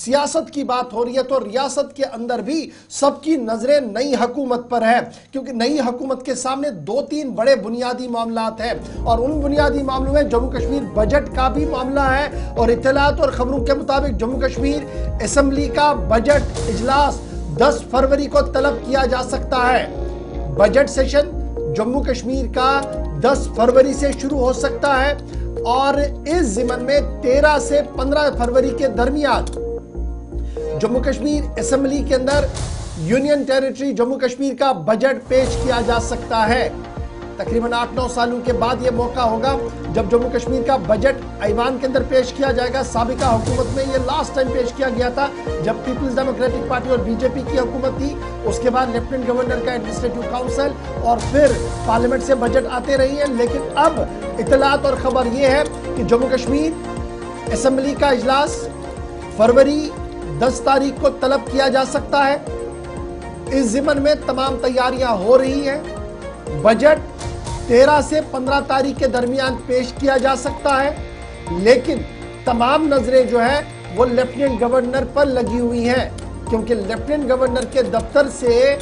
सियासत की बात हो रही है तो रियासत के अंदर भी सबकी नजरें नई हुकूमत पर है, क्योंकि नई हुकूमत के सामने 2-3 बड़े बुनियादी मामलात हैं और उन बुनियादी मामलों में जम्मू कश्मीर बजट का भी मामला है। और इत्तलात और खबरों के मुताबिक जम्मू कश्मीर असेंबली का बजट इजलास 10 फरवरी को तलब किया जा सकता है। बजट सेशन जम्मू कश्मीर का 10 फरवरी से शुरू हो सकता है और इस ज़िमन में 13 से 15 फरवरी के दरमियान जम्मू कश्मीर असेंबली के अंदर यूनियन टेरिटरी जम्मू कश्मीर का बजट पेश किया जा सकता है। तकरीबन 8-9 सालों के बाद यह मौका होगा जब जम्मू कश्मीर का बजट ऐवान के अंदर पेश किया जाएगा। साबिका हुकूमत में यह लास्ट टाइम पेश किया गया था जब पीपल्स डेमोक्रेटिक पार्टी और बीजेपी की हुकूमत थी। उसके बाद लेफ्टिनेंट गवर्नर का एडमिनिस्ट्रेटिव काउंसिल और फिर पार्लियामेंट से बजट आते रही है। लेकिन अब इत्तलात और खबर यह है कि जम्मू कश्मीर असेंबली का इजलास फरवरी 10 तारीख को तलब किया जा सकता है। इस ज़िमन में तमाम तैयारियां हो रही हैं। बजट 13 से 15 तारीख के दरमियान पेश किया जा सकता है, लेकिन तमाम नजरें जो है वो लेफ्टिनेंट गवर्नर पर लगी हुई हैं, क्योंकि लेफ्टिनेंट गवर्नर के दफ्तर से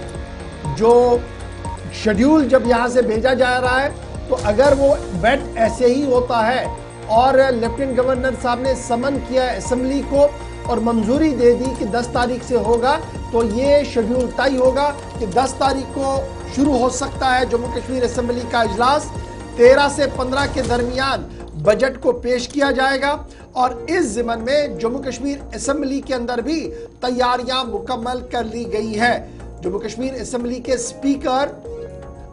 जो शेड्यूल जब यहां से भेजा जा रहा है तो अगर वो वेट ऐसे ही होता है और लेफ्टिनेंट गवर्नर साहब ने समन किया असेंबली को और मंजूरी दे दी कि 10 तारीख से होगा, तो ये शेड्यूल तय होगा कि 10 तारीख को शुरू हो सकता है जम्मू कश्मीर असेंबली का इजलास। 13 से 15 के दरमियान बजट को पेश किया जाएगा और इस ज़िमन में जम्मू कश्मीर असेंबली के अंदर भी तैयारियां मुकम्मल कर ली गई है। जम्मू कश्मीर असेंबली के स्पीकर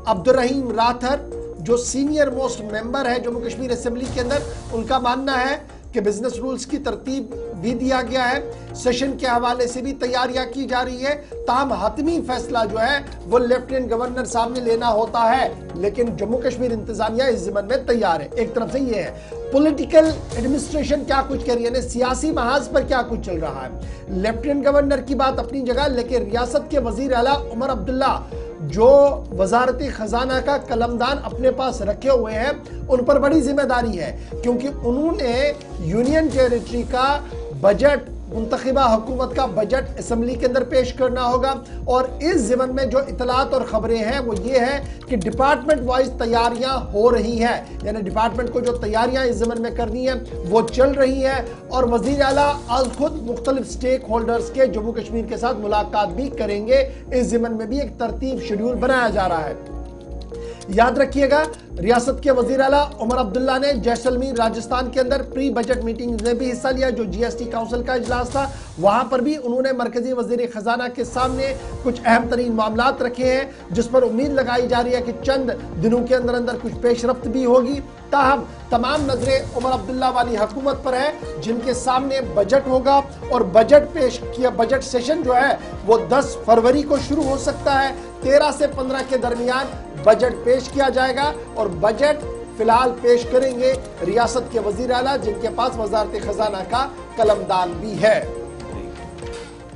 अब्दुल रहीम राथर जो सीनियर मोस्ट मेंबर है जम्मू कश्मीर असेंबली के अंदर, उनका मानना है कि बिजनेस रूल्स की तरतीब भी दिया गया है। सेशन के हवाले से भी तैयारियां की जा रही है। ताम हतमी फैसला जो है वो लेफ्टिनेंट गवर्नर साहब ने लेना होता है, लेकिन जम्मू कश्मीर इंतजामिया इस ज़िमन में तैयार है। एक तरफ से ये है पॉलिटिकल एडमिनिस्ट्रेशन क्या कुछ कर रही है, सियासी महाज पर क्या कुछ चल रहा है। लेफ्टिनेंट गवर्नर की बात अपनी जगह, लेकिन रियासत के वजीर आला उमर अब्दुल्ला जो वजारती खजाना का कलमदान अपने पास रखे हुए हैं, उन पर बड़ी जिम्मेदारी है, क्योंकि उन्होंने यूनियन टेरिटरी का बजट, मुंतखबा हुकूमत का बजट असेंबली के अंदर पेश करना होगा। और इस ज़िमन में जो इतलात और खबरें हैं वो ये है कि डिपार्टमेंट वाइज तैयारियां हो रही हैं, यानी डिपार्टमेंट को जो तैयारियां इस ज़िमन में करनी है वो चल रही हैं। और वज़ीर आला आज खुद मुख्तलिफ स्टेक होल्डर्स के जम्मू कश्मीर के साथ मुलाकात भी करेंगे। इस ज़िमन में भी एक तरतीब शेड्यूल बनाया जा रहा है। याद रखिएगा, रियासत के वजीर आला उमर अब्दुल्ला ने जैसलमेर राजस्थान के अंदर प्री बजट मीटिंग में भी हिस्सा लिया। जो जीएसटी काउंसिल का इजलास था वहां पर भी उन्होंने मरकजी वजीर खजाना के सामने कुछ अहम तरीन मामलात रखे हैं, जिस पर उम्मीद लगाई जा रही है कि चंद दिनों के अंदर अंदर कुछ पेशरफ्त भी होगी। ताहम तमाम नजरें उमर अब्दुल्ला वाली हुकूमत पर है, जिनके सामने बजट होगा और बजट पेश किया। बजट सेशन जो है वो 10 फरवरी को शुरू हो सकता है। 13 से 15 के दरमियान बजट पेश किया जाएगा और बजट फिलहाल पेश करेंगे रियासत के वजीर आला, जिनके पास वजारत खजाना का कलमदान भी है।